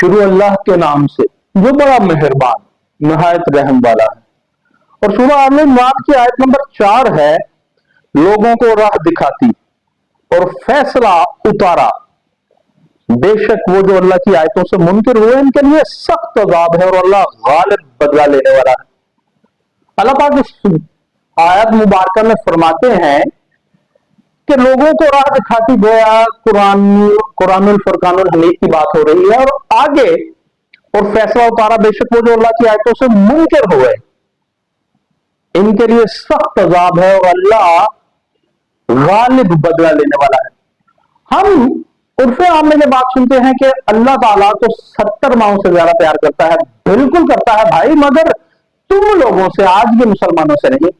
शुरू अल्लाह के नाम से जो बड़ा मेहरबान निहायत रहम वाला है। और सूरह आल इमरान की आयत नंबर 4 है, लोगों को राह दिखाती और फैसला उतारा। बेशक वो जो अल्लाह की आयतों से मुनकिर हुए इनके लिए सख्त अज़ाब है और अल्लाह गालिब बदला लेने वाला है। अल्लाह पाक इस आयत मुबारका में फरमाते हैं कि लोगों को राह दिखाती गोया कुरानुल फुरकानुल हमीद की बात हो रही है, और आगे और फैसला उतारा, बेशक वो जो अल्लाह की आयतों से मुनकिर हुए इनके लिए सख्त अज़ाब है और अल्लाह गालिब बदला लेने वाला है। हम उर्फ़े आम में बात सुनते हैं कि अल्लाह ताला तो 70 माओं से ज्यादा प्यार करता है। बिल्कुल करता है भाई, मगर तुम लोगों से, आज के मुसलमानों से नहीं।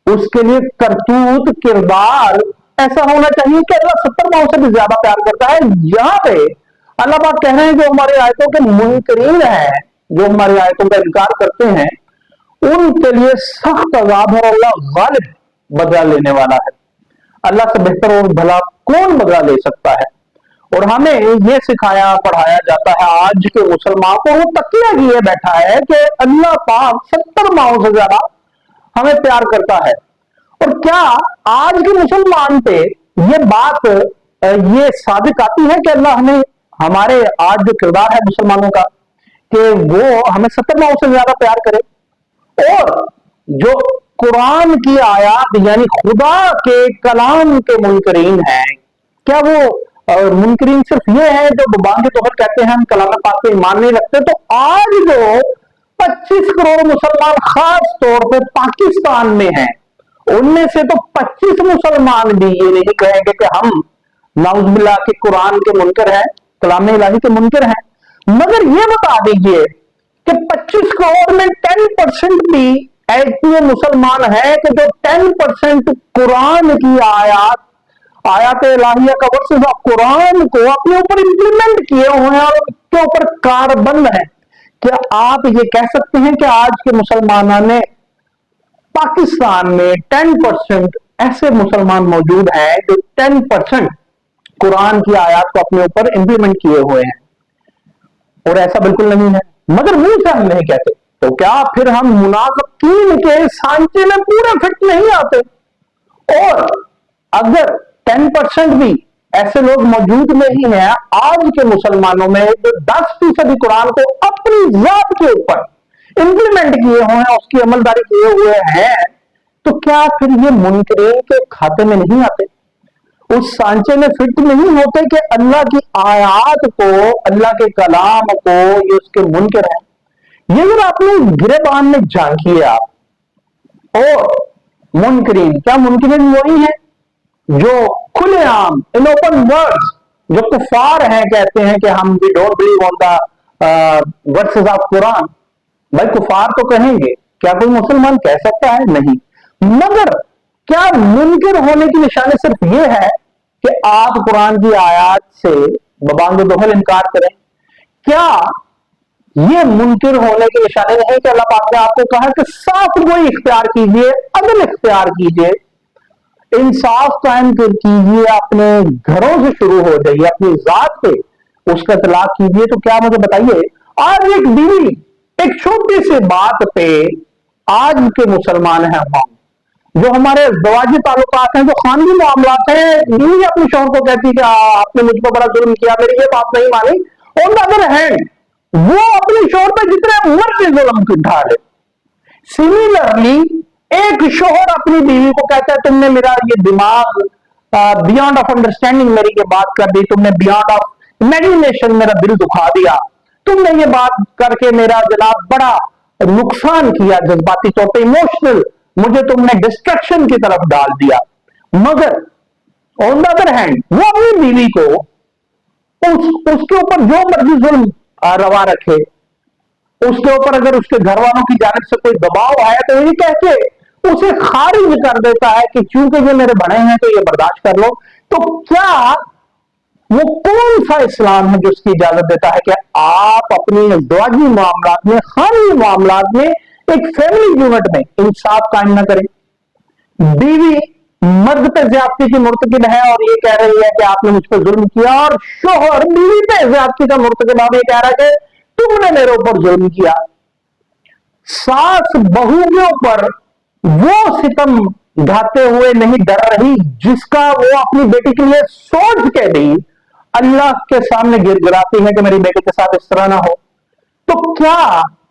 उसके लिए करतूत किरदार ऐसा होना चाहिए कि अल्लाह 70 माओं से भी ज्यादा प्यार करता है। यहां पे अल्लाह पाक कह रहे हैं जो हमारी आयतों के मुनकरीन हैं, जो हमारी आयतों का इनकार करते हैं, उनके लिए सख्त अज़ाब है और अल्लाह गालिब बदला लेने वाला है। अल्लाह से बेहतर और भला कौन बदला ले सकता है। और हमें ये सिखाया पढ़ाया जाता है आज के मुसलमान को, वो तकिया लिए बैठा है कि अल्लाह पाक 70 माओं से ज्यादा हमें प्यार करता है। और क्या आज के मुसलमान पे ये बात ये साबित आती है कि अल्लाह हमें, हमारे आज जो किरदार है मुसलमानों का, कि वो हमें 70 माओं से ज्यादा प्यार करे। और जो कुरान की आयत यानी खुदा के कलाम के मुनकरीन हैं, क्या वो मुनकरीन सिर्फ ये है जो बांगे तोहर कहते हैं हम कलाम पाक पे ईमान नहीं रखते? तो आज जो 25 करोड़ मुसलमान खास तौर पे पाकिस्तान में हैं, उनमें से तो 25 मुसलमान भी ये नहीं कहेंगे कि हम नाउज़ुबिल्लाह के कुरान के मुनकर हैं, कलाम इलाही के मुनकर हैं। मगर ये बता दीजिए कि 25 करोड़ में 10% भी ऐसे मुसलमान हैं कि जो 10% कुरान की आयत इलाहिया का वर्सेस ऑफ कुरान को अपने ऊपर इंप्लीमेंट किए हुए हैं और उसके ऊपर कारबंद है। क्या आप ये कह सकते हैं कि आज के मुसलमानों ने पाकिस्तान में 10% ऐसे मुसलमान मौजूद हैं जो 10% कुरान की आयत को अपने ऊपर इंप्लीमेंट किए हुए हैं? और ऐसा बिल्कुल नहीं है, मगर मुंह से हम नहीं कहते। तो क्या फिर हम मुनाफिकीन के सांचे में पूरे फिट नहीं आते? और अगर 10% भी ऐसे लोग मौजूद नहीं है आज के मुसलमानों में जो 10% कुरान को अपनी जात के ऊपर इंप्लीमेंट किए हुए हैं, उसकी अमलदारी किए हुए हैं, तो क्या फिर ये मुनकरीन के खाते में नहीं आते? उस सांचे में फिट नहीं होते कि अल्लाह की आयत को, अल्लाह के कलाम को ये उसके मुनकर है? ये अगर आपने गिरेबान में झांकी आप, और मुनकरीन, क्या मुनकरीन वही है जो खुलेआम इन ओपन वर्ड्स, जो कुफार हैं, कहते हैं कि हम we don't believe on the verses of Quran? भाई कुफार तो कहेंगे, क्या कोई मुसलमान कह सकता है? नहीं। मगर क्या मुनकर होने की निशानी सिर्फ ये है कि आप कुरान की आयत से बबांग दोहल इनकार करें? क्या ये मुनकर होने की निशानी नहीं कि अल्लाह पाक ने आपको कहा कि साफ गोई इख्तियार कीजिए, अदल इख्तियार कीजिए, इंसाफ कायम कीजिए, अपने घरों से शुरू हो जाइए, अपनी जात पे उसका इतलाक कीजिए? तो क्या मुझे बताइए, आज एक बीवी, एक छोटी सी बात पे आज के मुसलमान हैं हम, जो हमारे दवाजी ताल्लुकात हैं, जो खानगी मामलात हैं, बीवी अपने शौहर को कहती है कि आपने मुझ पर बड़ा जुल्म किया, मेरी ये बात नहीं मानी। ऑन द अदर हैंड वो अपने शौहर पे जितने मर्जी जुल्म उठा ले। सिमिलरली एक शोहर अपनी बीवी को कहता है तुमने मेरा ये दिमाग बियॉन्ड ऑफ अंडरस्टैंडिंग मेरी ये बात कर दी, तुमने बियॉन्ड ऑफ इमेजिनेशन मेरा दिल दुखा दिया, तुमने ये बात करके मेरा जनाब बड़ा नुकसान किया, जज्बाती तौर पे इमोशनल, मुझे तुमने डिस्ट्रक्शन की तरफ डाल दिया। मगर ऑन द अदर हैंड वो अपनी बीवी को उसके ऊपर जो मर्जी जुल्म रवा रखे, उसके ऊपर अगर उसके घर वालों की जानिब से कोई दबाव आया तो ये कह के उसे खारिज कर देता है कि चूंकि ये मेरे बड़े हैं तो ये बर्दाश्त कर लो। तो क्या वो कौन सा इस्लाम है जो उसकी इजाजत देता है कि आप अपनी अज़वाजी मामलात में, खानगी मामलात में, एक फैमिली यूनिट में इंसाफ कायम न करें? बीवी मर्द पे ज्यादती की मुर्तकिब है और ये कह रही है कि आपने मुझ पर जुल्म किया, और शोहर बीवी पे ज्यादती का मुर्तकिब है, ये कह रहा है कि तुमने मेरे ऊपर जुल्म किया। सास बहू के ऊपर वो सितम ढाते हुए नहीं डर रही जिसका वो अपनी बेटी के लिए सोच के भी अल्लाह के सामने गिड़गिड़ाती है कि मेरी बेटी के साथ इस तरह ना हो। तो क्या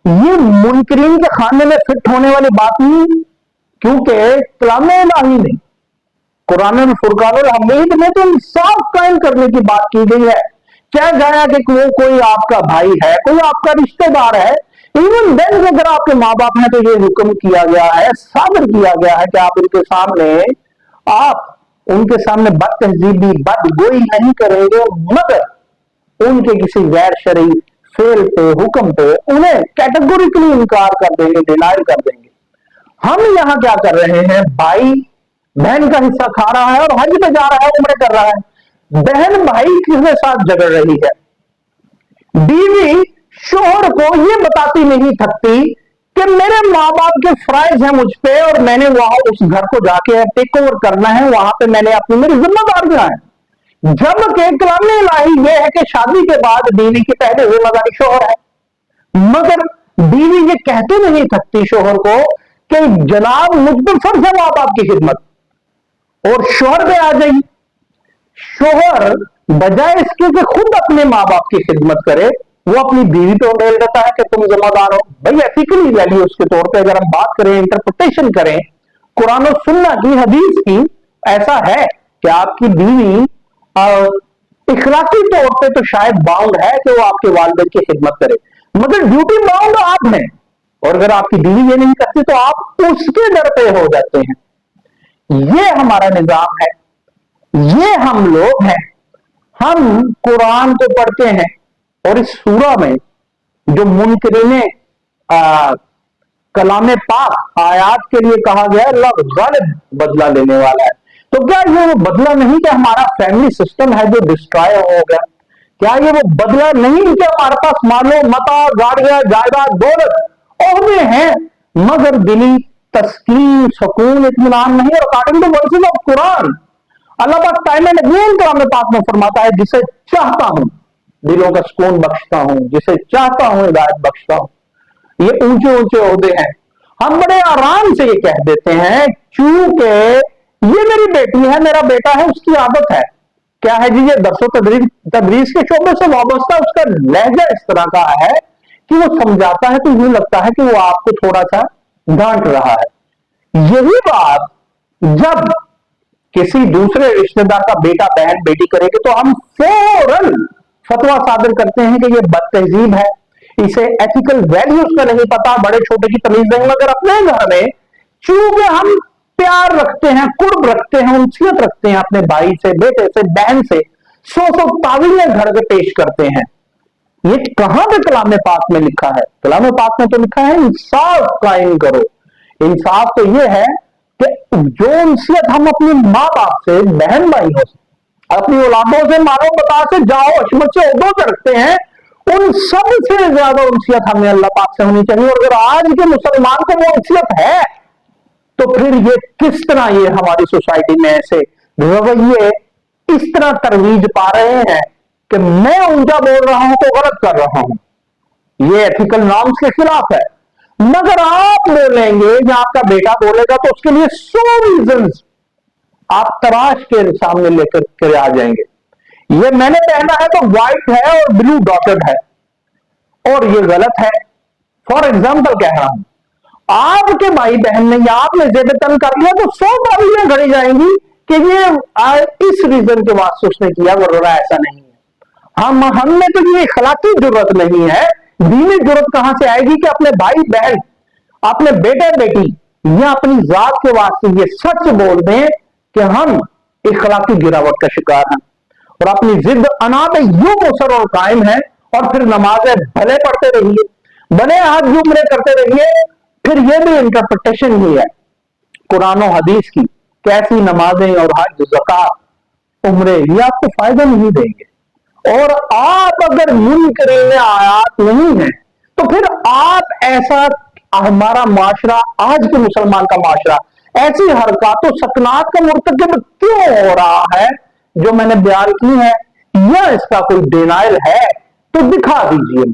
ये मुनकरीन के खाने में फिट होने वाली बात नहीं? क्योंकि कलाम इलाही में, कुरान फुरकानुल हमीद में तो इंसाफ कायम करने की बात की गई है। क्या जाया कि वो कोई आपका भाई है, कोई आपका रिश्तेदार है, इवन देन अगर आपके माँ बाप हैं तो ये हुक्म किया गया है, सादर किया गया है कि आप उनके सामने बदतहजीबी बदगोई नहीं करेंगे, मगर उनके किसी गैर शरई फेल पे, हुक्म पे उन्हें कैटेगोरिकली इनकार कर देंगे, डिनाइल कर देंगे। हम यहां क्या कर रहे हैं? भाई बहन का हिस्सा खा रहा है और हज पे जा रहा है, उम्र कर रहा है। बहन भाई के साथ झगड़ रही है। बीवी शोहर को ये बताती नहीं थकती कि मेरे माँ बाप के फराइज हैं मुझ पे और मैंने वहां उस घर को जाके टेक ओवर करना है, वहां पे मैंने अपनी मेरी जिम्मेदारियां हैं। जबकि कलाम इलाही ये है कि शादी के बाद बीवी की पहले जिम्मेदारी शोहर है। मगर बीवी ये कहते नहीं थकती शोहर को कि जनाब मुझ पर फर्ज है माँ बाप की खिदमत, और शोहर पे आ जाएगी। शोहर बजाय इसके कि खुद अपने माँ बाप की खिदमत करे, वो अपनी बीवी पे उड़ेल देता है कि तुम जिम्मेदार हो। भाई एथिकली वैल्यूज के तौर पे अगर हम बात करें, इंटरप्रिटेशन करें कुरान और सुन्ना की, हदीस की, ऐसा है कि आपकी बीवी इखलाकी तौर पे तो शायद बाउंड है कि वो आपके वालिदैन की खिदमत करे, मगर ड्यूटी बाउंड आप हैं। और अगर आपकी बीवी ये नहीं करती तो आप उसके डर पे हो जाते हैं। ये हमारा निजाम है, ये हम लोग हैं। हम कुरान को पढ़ते हैं और इस सूरा में जो मुनकरीने कलाम पाक आयात के लिए कहा गया, अल्लाह गालिब बदला लेने वाला है। तो क्या ये वो बदला नहीं कि हमारा फैमिली सिस्टम है जो डिस्ट्रॉय हो गया? क्या ये वो बदला नहीं कि हमारे पास मालो मता, गाड़ियां, जायदाद, दौलत, ओहदे हैं, मगर दिली तस्कीन, सुकून, इत्मीनान नहीं? और according to verses of Quran अल्लाह पाक टाइम एंड अगेन कलाम पाक में फरमाता है, जिसे चाहता हूं दिलों का सुकून बख्शता हूं, जिसे चाहता हूं हिदायत बख्शता हूं। ये ऊंचे ऊंचे ओहदे हैं। हम बड़े आराम से ये कह देते हैं चूंकि ये मेरी बेटी है, मेरा बेटा है, उसकी आदत है। क्या है जी? ये दरसो तदरीस के शोबे से वाबस्ता उसका लहजा इस तरह का है कि वो समझाता है तो यूं लगता है कि वो आपको थोड़ा सा डांट रहा है। यही बात जब किसी दूसरे रिश्तेदार का बेटा बहन बेटी करेगी तो हम फौरन फतवा सादर करते हैं कि ये बदतहजीब है, इसे एथिकल वैल्यूज का नहीं पता, बड़े छोटे की तमीज नहीं। मगर अपने घर में चूंकि हम प्यार रखते हैं, कुर्ब रखते हैं, उनसियत रखते हैं अपने भाई से, बेटे से, बहन से, सौ तावीलें घर के पेश करते हैं। ये कहां पे कलाम पाक में लिखा है? कलाम पाक में तो लिखा है इंसाफ कायम करो। इंसाफ तो ये है कि जो उनसियत हम अपने माँ बाप से, बहन भाइयों से, अपनी औलादों से, मानो बता से, जाओ अशमत से, उर्दों से रखते हैं, उन सब से ज्यादा उनसियत हमें अल्लाह पाक से होनी चाहिए। और अगर आज के मुसलमान को वो उनसियत है तो फिर ये किस तरह ये हमारी सोसाइटी में ऐसे रवैये इस तरह तरवीज पा रहे हैं कि मैं ऊंचा बोल रहा हूं तो गलत कर रहा हूं, ये एथिकल नॉर्म्स के खिलाफ है। मगर आप बोलेंगे या आपका बेटा बोलेगा तो उसके लिए 100 रीजंस आप तराश के सामने लेकर के आ जाएंगे। ये मैंने पहना है तो व्हाइट है और ब्लू डॉटेड है और ये गलत है। फॉर एग्जाम्पल कह रहा हूं, आपके भाई बहन ने या आपने जेब तंग कर लिया तो 100 तावीलें घड़ी जाएंगी कि ये इस रीजन के वास्ते उसने किया, वरना ऐसा नहीं है। हम में तो ये इखलाकी जरूरत नहीं है। दीनी जरूरत कहां से आएगी कि अपने भाई बहन, अपने बेटे बेटी या अपनी जात के वास्ते ये सच बोल दें कि हम इखलाकी गिरावट का शिकार हैं और अपनी जिद अना पे यूं मुसर और कायम है, और फिर नमाजें भले पढ़ते रहिए, भले हाथ जुमरे करते रहिए, फिर ये भी इंटरप्रिटेशन ही है कुरान और हदीस की। कैसी नमाजें और हज, ज़कात, उम्रे ये आपको फायदा नहीं देंगे। और आप अगर मुनकरीने आयात नहीं है तो फिर आप ऐसा, हमारा माशरा, आज के मुसलमान का माशरा ऐसी हरकतों सकनात का मुर्तकिब क्यों हो रहा है जो मैंने बयान की है, या इसका कोई डिनाइल है तो दिखा दीजिए।